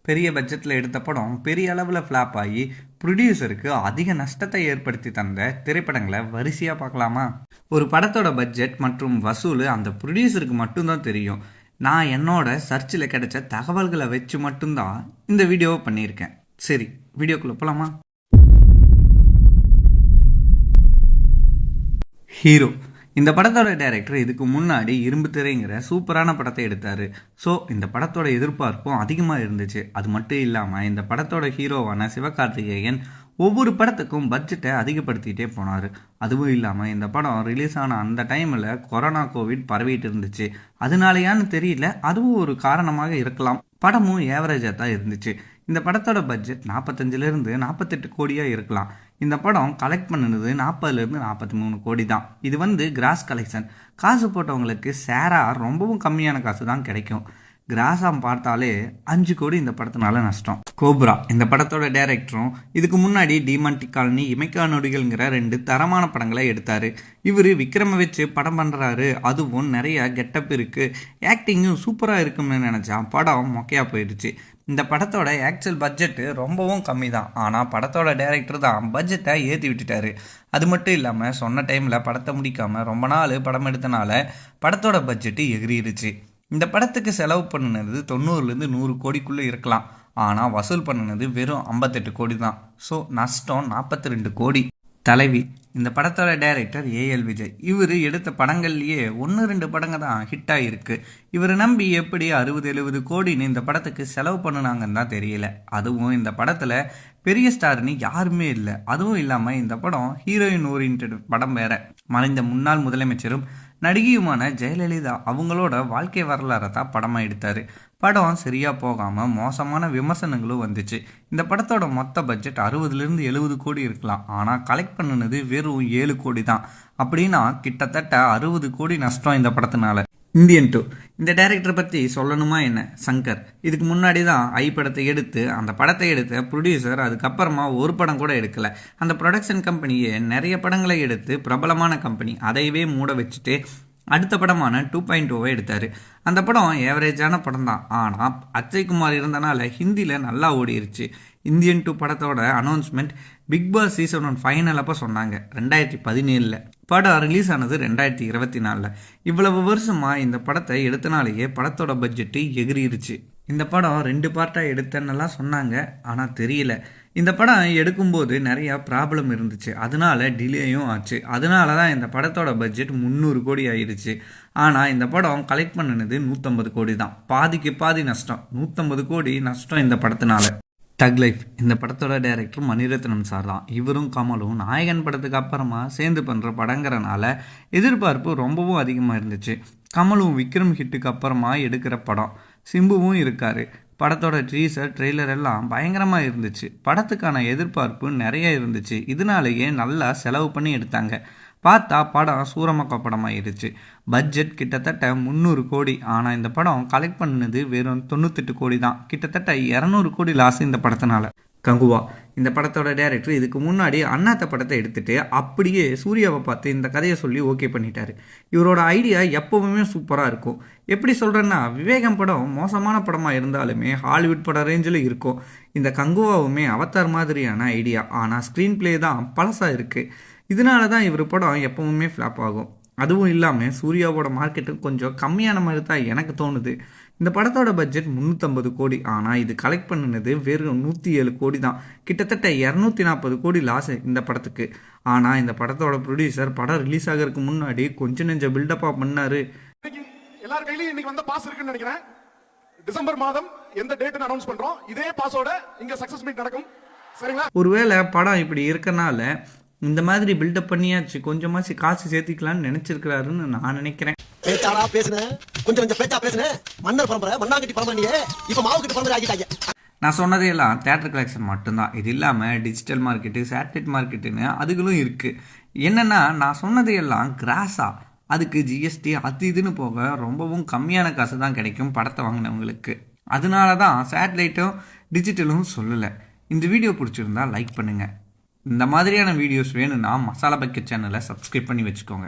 பெரிய பட்ஜெட்டில் எடுத்த படம் பெரிய அளவில் ஃப்ளாப் ஆகி ப்ரொடியூசருக்கு அதிக நஷ்டத்தை ஏற்படுத்தி தந்த திரைப்படங்களை வரிசையாக பார்க்கலாமா? ஒரு படத்தோட பட்ஜெட் மற்றும் வசூல் அந்த ப்ரொடியூசருக்கு மட்டும்தான் தெரியும். நான் என்னோட சர்ச்சில் கிடைச்ச தகவல்களை வச்சு மட்டும்தான் இந்த வீடியோவை பண்ணியிருக்கேன். சரி, வீடியோக்குள்ளே போகலாமா? ஹீரோ இந்த படத்தோட டைரக்டர் இதுக்கு முன்னாடி இரும்பு திரைங்கிற சூப்பரான படத்தை எடுத்தார். ஸோ இந்த படத்தோட எதிர்பார்ப்பும் அதிகமாக இருந்துச்சு. அது மட்டும் இல்லாமல் இந்த படத்தோட ஹீரோவான சிவகார்த்திகேயன் ஒவ்வொரு படத்துக்கும் பட்ஜெட்டை அதிகப்படுத்திகிட்டே போனார். அதுவும் இல்லாமல் இந்த படம் ரிலீஸ் ஆன அந்த டைமில் கொரோனா கோவிட் பரவிட்டு இருந்துச்சு. அதனாலயான்னு தெரியல, அதுவும் ஒரு காரணமாக இருக்கலாம். படமும் ஏவரேஜாக தான் இருந்துச்சு. இந்த படத்தோட பட்ஜெட் 45லேருந்து 48 கோடியாக இருக்கலாம். இந்த படம் கலெக்ட் பண்ணினது 40லேருந்து 43 கோடி தான். இது கிராஸ் கலெக்ஷன். காசு போட்டவங்களுக்கு ஷேராக ரொம்பவும் கம்மியான காசு தான் கிடைக்கும். கிராஸாம் பார்த்தாலே 5 கோடி இந்த படத்தினால நஷ்டம். கோப்ரா இந்த படத்தோட டைரக்டரும் இதுக்கு முன்னாடி டிமாண்டி காலனி, இமைக்கா நொடிகள்ங்கிற 2 தரமான படங்களை எடுத்தார். இவர் விக்ரம வச்சு படம் பண்ணுறாரு. அதுவும் நிறைய கெட்டப் இருக்குது, ஆக்டிங்கும் சூப்பராக இருக்கும்னு நினச்சா படம் மொக்கையாக போயிடுச்சு. இந்த படத்தோட ஆக்சுவல் பட்ஜெட்டு ரொம்பவும் கம்மி தான். ஆனால் படத்தோட டைரக்டர் தான் பட்ஜெட்டை ஏற்றி விட்டுட்டாரு. அது மட்டும் இல்லாமல் சொன்ன டைமில் படத்தை முடிக்காமல் ரொம்ப நாள் படம் எடுத்தனால படத்தோட பட்ஜெட்டு எகிரிடுச்சு. இந்த படத்துக்கு செலவு பண்ணினது 90லேருந்து 100 கோடிக்குள்ளே இருக்கலாம். ஆனால் வசூல் பண்ணினது வெறும் 58 கோடி தான். ஸோ நஷ்டம் 42 கோடி. தலைவி இந்த படத்தோட டைரக்டர் ஏஎல் விஜய். இவர் எடுத்த படங்கள்லேயே 1-2 படங்க தான் ஹிட் ஆகிருக்கு. இவரை நம்பி எப்படி 60-70 கோடின்னு இந்த படத்துக்கு செலவு பண்ணினாங்கன்னு தான் தெரியல. அதுவும் இந்த படத்தில் பெரிய ஸ்டார்னு யாருமே இல்லை. அதுவும் இல்லாமல் இந்த படம் ஹீரோயின் ஓரியன்ட் படம் வேற. மறைந்த முன்னாள் முதலமைச்சரும் நடிகையுமான ஜெயலலிதா அவங்களோட வாழ்க்கை வரலாறை தான் படமாக எடுத்தார். படம் சரியாக போகாமல் மோசமான விமர்சனங்களும் வந்துச்சு. இந்த படத்தோட மொத்த பட்ஜெட் 60லேருந்து 70 கோடி இருக்கலாம். ஆனால் கலெக்ட் பண்ணினது வெறும் 7 கோடி தான். அப்படின்னா கிட்டத்தட்ட 60 கோடி நஷ்டம் இந்த படத்தினால. இந்தியன் 2 இந்த டைரக்டரை பற்றி சொல்லணுமா என்ன? சங்கர் இதுக்கு முன்னாடி தான் ஐ படத்தை எடுத்து அந்த படத்தை எடுத்த ப்ரொடியூசர். அதுக்கப்புறமா ஒரு படம் கூட எடுக்கலை. அந்த ப்ரொடக்ஷன் கம்பெனியே நிறைய படங்களை எடுத்து பிரபலமான கம்பெனி, அதையவே மூட வச்சுட்டு அடுத்த படமான 2.0 எடுத்தார். அந்த படம் ஏவரேஜான படம் தான். ஆனால் அக்ஷய்குமார் இருந்தனால ஹிந்தியில் நல்லா ஓடிருச்சு. இந்தியன் 2 படத்தோட announcement big boss season 1 final அப்போ சொன்னாங்க 2017. படம் ரிலீஸ் ஆனது 2024. இவ்வளவு வருஷமாக இந்த படத்தை எடுத்தனாலேயே படத்தோட பட்ஜெட்டு எகிரிருச்சு. இந்த படம் 2 பார்ட்டாக எடுத்தேன்னெல்லாம் சொன்னாங்க. ஆனால் தெரியல, இந்த படம் எடுக்கும்போது நிறையா ப்ராப்ளம் இருந்துச்சு. அதனால டிலேயும் ஆச்சு. அதனால தான் இந்த படத்தோட பட்ஜெட் 300 கோடி ஆயிடுச்சு. ஆனால் இந்த படம் கலெக்ட் பண்ணினது 150 கோடி தான். பாதிக்கு பாதி நஷ்டம். 150 கோடி நஷ்டம் இந்த படத்தினால. டக் லைஃப் இந்த படத்தோட டைரக்டர் மணிரத்னம் சார் தான். இவரும் கமலும் நாயகன் படத்துக்கு அப்புறமா சேர்ந்து பண்ணுற படங்கிறனால எதிர்பார்ப்பு ரொம்பவும் அதிகமாக இருந்துச்சு. கமலும் விக்ரம் ஹிட்டுக்கு அப்புறமா எடுக்கிற படம். சிம்புவும் இருக்கார். படத்தோட டீசர் ட்ரெய்லர் எல்லாம் பயங்கரமாக இருந்துச்சு. படத்துக்கான எதிர்பார்ப்பு நிறைய இருந்துச்சு. இதனாலேயே நல்லா செலவு பண்ணி எடுத்தாங்க. பார்த்தா படம் சூரமக்க படமாயிருச்சு. பட்ஜெட் கிட்டத்தட்ட 300 கோடி. ஆனால் இந்த படம் கலெக்ட் பண்ணது வெறும் 98 கோடி தான். கிட்டத்தட்ட 200 கோடி லாஸ் இந்த படத்தினால. கங்குவா இந்த படத்தோட டைரக்டர் இதுக்கு முன்னாடி அண்ணாத்த படத்தை எடுத்துட்டு அப்படியே சூர்யாவை பார்த்து இந்த கதையை சொல்லி ஓகே பண்ணிட்டாரு. இவரோட ஐடியா எப்பவுமே சூப்பராக இருக்கும். எப்படி சொல்கிறேன்னா, விவேகம் படம் மோசமான படமாக இருந்தாலுமே ஹாலிவுட் படம் ரேஞ்சில் இருக்கும். இந்த கங்குவாவுமே அவதார் மாதிரியான ஐடியா. ஆனால் ஸ்க்ரீன் பிளே தான் பழசாக இருக்குது. இதனால தான் இவர் படம் எப்பவுமே ஃப்ளாப் ஆகும். அதுவும் இல்லாமல் சூர்யாவோட மார்க்கெட்டும் கொஞ்சம் கம்மியான மாதிரி தான் எனக்கு தோணுது. இந்த படத்தோட பட்ஜெட் 350 கோடி. ஆனால் இது கலெக்ட் பண்ணினது வெறும் 107 கோடி தான். கிட்டத்தட்ட 240 கோடி லாஸ் இந்த படத்துக்கு. ஆனால் இந்த படத்தோட ப்ரொடியூசர் படம் ரிலீஸ் ஆகிறதுக்கு முன்னாடி கொஞ்சம் நெஞ்ச பில்டப்பாக பண்ணாரு. எல்லார் கையிலயும் இன்னைக்கு வந்த பாஸ் இருக்குன்னு நினைக்கிறேன். டிசம்பர் மாதம் எந்த டேட்னு அனௌன்ஸ் பண்றோம். இதே பாஸோட இங்க சக்சஸ் மீட் நடக்கும். சரிங்களா? ஒருவேளை படம் இப்படி இருக்கனால இந்த மாதிரி பில்டப் பண்ணியாச்சு கொஞ்சமாச்சு காசு சேர்த்திக்கலாம்னு நினைச்சிருக்கிறாருன்னு நான் நினைக்கிறேன். பேச்சாரா பேசுனேன், கொஞ்சம் பேச்சா பேசுனேன். மன்னர் பரம்பரை, மண்ணாங்கட்டி பரம்பரை, இப்ப மாவுக்கட்டி பரம்பரை ஆகிட்டாங்க. நான் சொன்னதையெல்லாம் தேட்டர் கலெக்ஷன் மட்டும்தான். இது இல்லாமல் டிஜிட்டல் மார்க்கெட்டு, சேட்டலைட் மார்க்கெட்டுன்னு அதுகளும் இருக்குது. என்னென்னா, நான் சொன்னதையெல்லாம் கிராஸா, அதுக்கு ஜிஎஸ்டி அது இதுன்னு போக ரொம்பவும் கம்மியான காசு தான் கிடைக்கும் படத்தை வாங்கினவங்களுக்கு. அதனால தான் சேட்டலைட்டும் டிஜிட்டலும் சொல்லலை. இந்த வீடியோ பிடிச்சிருந்தா லைக் பண்ணுங்கள். இந்த மாதிரியான வீடியோஸ் வேணும்னா மசாலா பக்கெட் சேனலை சப்ஸ்கிரைப் பண்ணி வச்சுக்கோங்க.